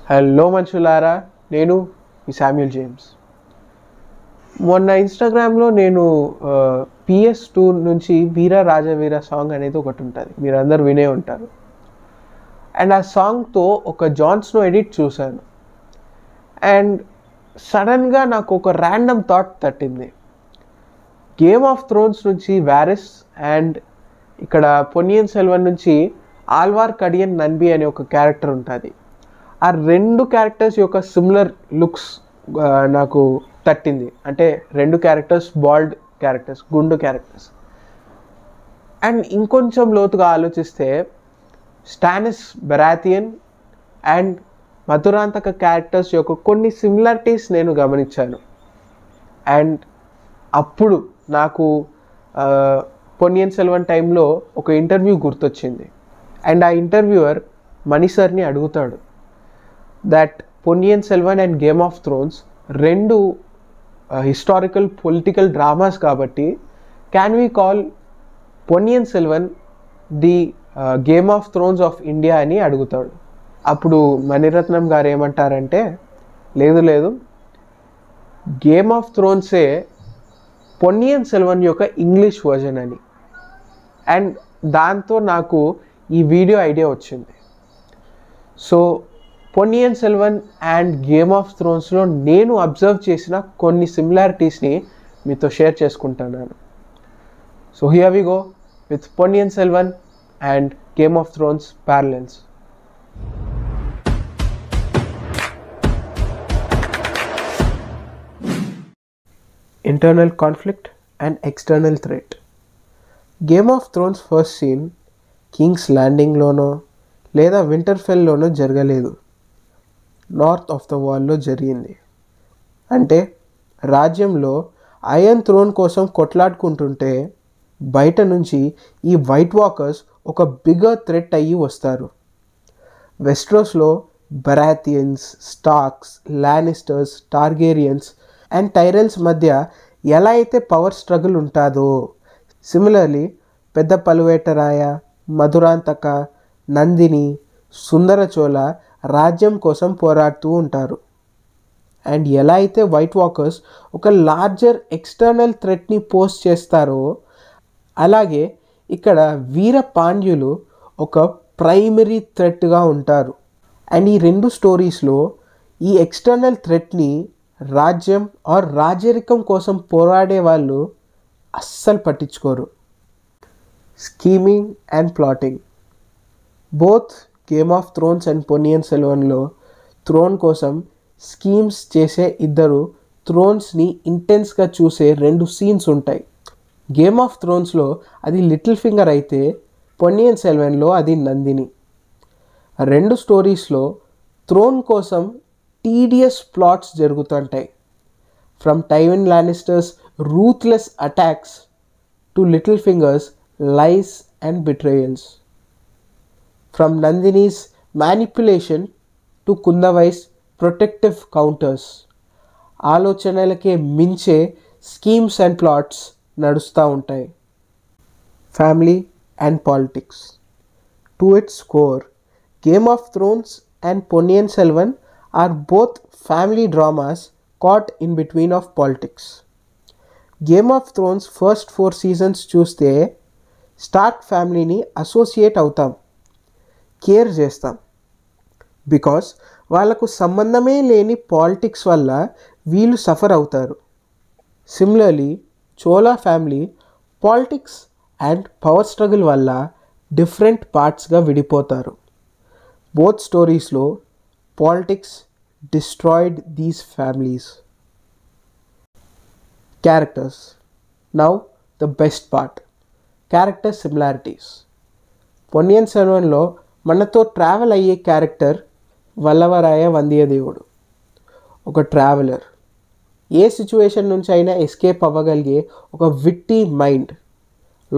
Hello మనుషులారా, నేను ఈ Samuel James. మొన్న ఇన్స్టాగ్రామ్లో నేను PS2 నుంచి వీర రాజవీర సాంగ్ అనేది ఒకటి ఉంటుంది, మీరు అందరు వినే ఉంటారు. అండ్ ఆ సాంగ్తో ఒక జాన్ స్నో ఎడిట్ చూశాను. అండ్ సడన్గా నాకు ఒక ర్యాండమ్ థాట్ తట్టింది. గేమ్ ఆఫ్ థ్రోన్స్ నుంచి వారిస్ అండ్ ఇక్కడ పొన్నియిన్ సెల్వన్ నుంచి ఆల్వార్ కడియన్ నన్బి అనే ఒక క్యారెక్టర్ ఉంటుంది. ఆ రెండు క్యారెక్టర్స్ యొక్క సిమిలర్ లుక్స్ నాకు తట్టింది. అంటే రెండు క్యారెక్టర్స్ బాల్డ్ క్యారెక్టర్స్, గుండు క్యారెక్టర్స్. అండ్ ఇంకొంచెం లోతుగా ఆలోచిస్తే స్టానిస్ బెరాథియన్ అండ్ మధురాంతక క్యారెక్టర్స్ యొక్క కొన్ని సిమిలారిటీస్ నేను గమనించాను. అండ్ అప్పుడు నాకు పొన్నియిన్ సెల్వన్ టైంలో ఒక ఇంటర్వ్యూ గుర్తొచ్చింది. అండ్ ఆ ఇంటర్వ్యూవర్ మణి సార్ని అడుగుతాడు that Ponniyin Selvan and Game of Thrones రెండు హిస్టారికల్ పొలిటికల్ డ్రామాస్ కాబట్టి can we call Ponniyin Selvan the Game of Thrones of India అని అడుగుతాడు. అప్పుడు మణిరత్నం గారు ఏమంటారంటే, లేదు, గేమ్ ఆఫ్ థ్రోన్సే పొన్నియిన్ సెల్వన్ యొక్క ఇంగ్లీష్ వర్జన్ అని. అండ్ దాంతో నాకు ఈ వీడియో ఐడియా వచ్చింది. So Ponniyin Selvan and Game of థ్రోన్స్లో నేను అబ్జర్వ్ చేసిన కొన్ని సిమిలారిటీస్ని మీతో షేర్ చేసుకుంటున్నాను. So here we go with Ponniyin Selvan and Game of Thrones parallels. Internal conflict and external threat. Game of Thrones first scene Kings ల్యాండింగ్లోనో లేదా వింటర్ఫెల్లోనో జరగలేదు, నార్త్ ఆఫ్ ద వాల్లో జరిగింది. అంటే రాజ్యంలో ఐరన్ థ్రోన్ కోసం కొట్లాడుకుంటుంటే బయట నుంచి ఈ వైట్ వాకర్స్ ఒక బిగ్గర్ థ్రెట్ అయ్యి వస్తారు. వెస్ట్రోస్లో బెరాథియన్స్, స్టార్క్స్, లానిస్టర్స్, టార్గేరియన్స్ అండ్ టైరెల్స్ మధ్య ఎలా అయితే పవర్ స్ట్రగుల్ ఉంటుందో, సిమిలర్లీ పెద్ద పలువేటరాయ, మధురాంతక, నందిని, సుందరచోళ రాజ్యం కోసం పోరాడుతూ ఉంటారు. అండ్ ఎలా అయితే వైట్ వాకర్స్ ఒక లార్జర్ ఎక్స్టర్నల్ థ్రెట్ని పోస్ట్ చేస్తారో, అలాగే ఇక్కడ వీర పాండ్యులు ఒక ప్రైమరీ థ్రెట్గా ఉంటారు. అండ్ ఈ రెండు స్టోరీస్లో ఈ ఎక్స్టర్నల్ థ్రెట్ని రాజ్యం ఆర్ రాజరికం కోసం పోరాడే వాళ్ళు అస్సలు పట్టించుకోరు. Scheming and plotting. Both Game of Thrones and Ponniyin సెల్వన్లో థ్రోన్ కోసం స్కీమ్స్ చేసే ఇద్దరు థ్రోన్స్ని ఇంటెన్స్గా చూసే రెండు సీన్స్ ఉంటాయి. గేమ్ ఆఫ్ థ్రోన్స్లో అది లిటిల్ ఫింగర్ అయితే పొన్నియిన్ సెల్వన్లో అది నందిని. రెండు స్టోరీస్లో థ్రోన్ కోసం టీడియస్ ప్లాట్స్ జరుగుతుంటాయి. From Tywin Lannister's ruthless attacks to Littlefinger's lies and betrayals. From Nandini's manipulation to Kundavai's protective counters. ఆలోచనలకే మించే స్కీమ్స్ అండ్ ప్లాట్స్ నడుస్తూ ఉంటాయి. Family and politics. To its core, Game of Thrones and Ponniyin Selvan are both family dramas caught in between of politics. Game of Thrones first 4 seasons చూస్తే Stark ఫ్యామిలీని associate అవుతాం, care చేస్తాం. Because వాళ్ళకు సంబంధమే లేని politics వల్ల వీళ్ళు సఫర్ అవుతారు. Similarly Chola family politics and power struggle వల్ల డిఫరెంట్ పార్ట్స్గా విడిపోతారు. బోత్ స్టోరీస్లో politics destroyed these families. Characters. Now the best part. Character similarities. Ponniyin సెల్వన్లో మనతో ట్రావెల్ అయ్యే క్యారెక్టర్ వల్లవరాయ వందియదేవుడు. ఒక ట్రావెలర్, ఏ సిచ్యువేషన్ నుంచి అయినా ఎస్కేప్ అవ్వగలిగే ఒక witty mind,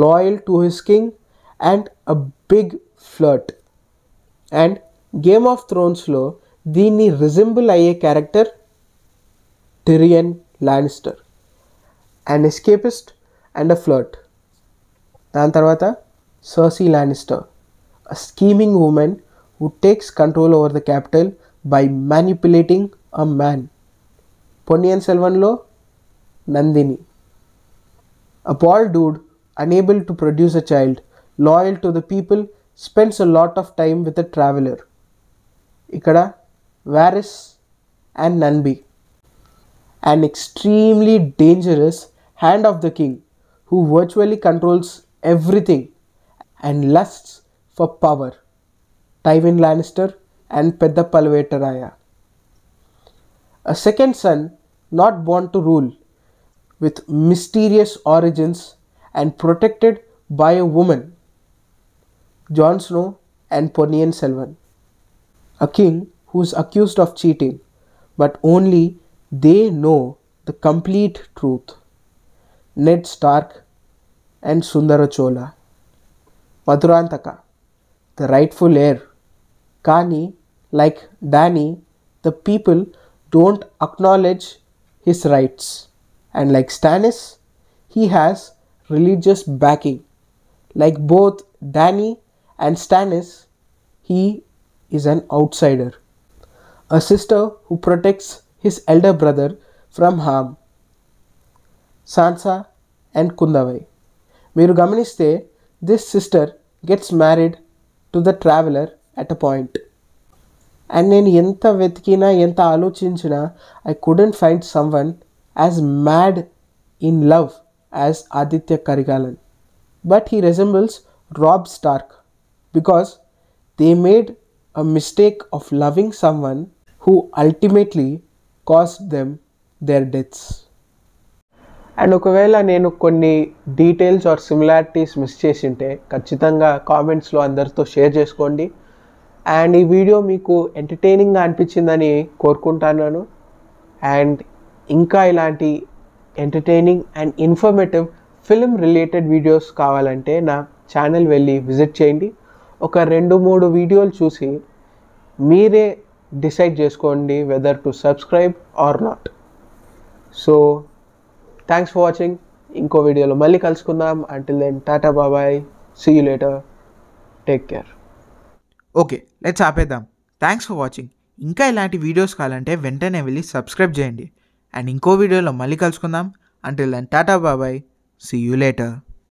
loyal to his king and a big flirt. And Game of థ్రోన్స్లో దీన్ని రిజెంబుల్ అయ్యే character Tyrion Lannister, an escapist and a flirt. దాని తర్వాత Cersei Lannister, a scheming woman who takes control over the capital by manipulating a man. Ponniyin సెల్వన్లో Nandini. A bald dude unable to produce a child, loyal to the people, spends a lot of time with a traveler. ఇక్కడ Varys and Nanbi. An extremely dangerous hand of the king who virtually controls everything and lusts for power. Tywin Lannister and Pedda Palvetaraya. A second son not born to rule, with mysterious origins and protected by a woman. Jon Snow and Ponniyin Selvan. A king who is accused of cheating, but only they know the complete truth. Ned Stark and Sundara Chola. Madhurantaka, the rightful heir. Kani, like Dany, the people don't acknowledge his rights. And like Stannis, he has religious backing. Like both Dany and Stannis, he is an outsider. A sister who protects his elder brother from harm. Sansa and Kundavai. మీరు గమనిస్తే this sister gets married to the traveler at a point. And నేను ఎంత వెతికినా ఎంత ఆలోచించినా I couldn't find someone as mad in love as Aditya Karigalan. But he resembles Robb Stark because they made a mistake of loving someone who ultimately caused them their deaths. And ఒకవేళ నేను కొన్ని details are similarities miss చేసింటే ఖచ్చితంగా కామెంట్స్లో అందరితో share చేసుకోండి. And ఈ video మీకు ఎంటర్టైనింగ్గా అనిపించిందని కోరుకుంటున్నాను. అండ్ ఇంకా ఇలాంటి entertaining and informative film related videos కావాలంటే నా ఛానల్ వెళ్ళి విజిట్ చేయండి. ఒక 2-3 వీడియోలు చూసి మీరే డిసైడ్ చేసుకోండి whether to subscribe or not. So thanks for watching. ఇంకో వీడియోలో మళ్ళీ కలుసుకుందాం. అంటిల్ దెన్ టాటా బాబాయ్, see you later, take care. Okay, let's ఆపేద్దాం. Thanks for watching. ఇంకా ఇలాంటి వీడియోస్ కావాలంటే వెంటనే వెళ్ళి సబ్స్క్రైబ్ చేయండి. అండ్ ఇంకో వీడియోలో మళ్ళీ కలుసుకుందాం. అంటిల్ దెన్ టాటా బాబాయ్, సీ యూ లేటర్.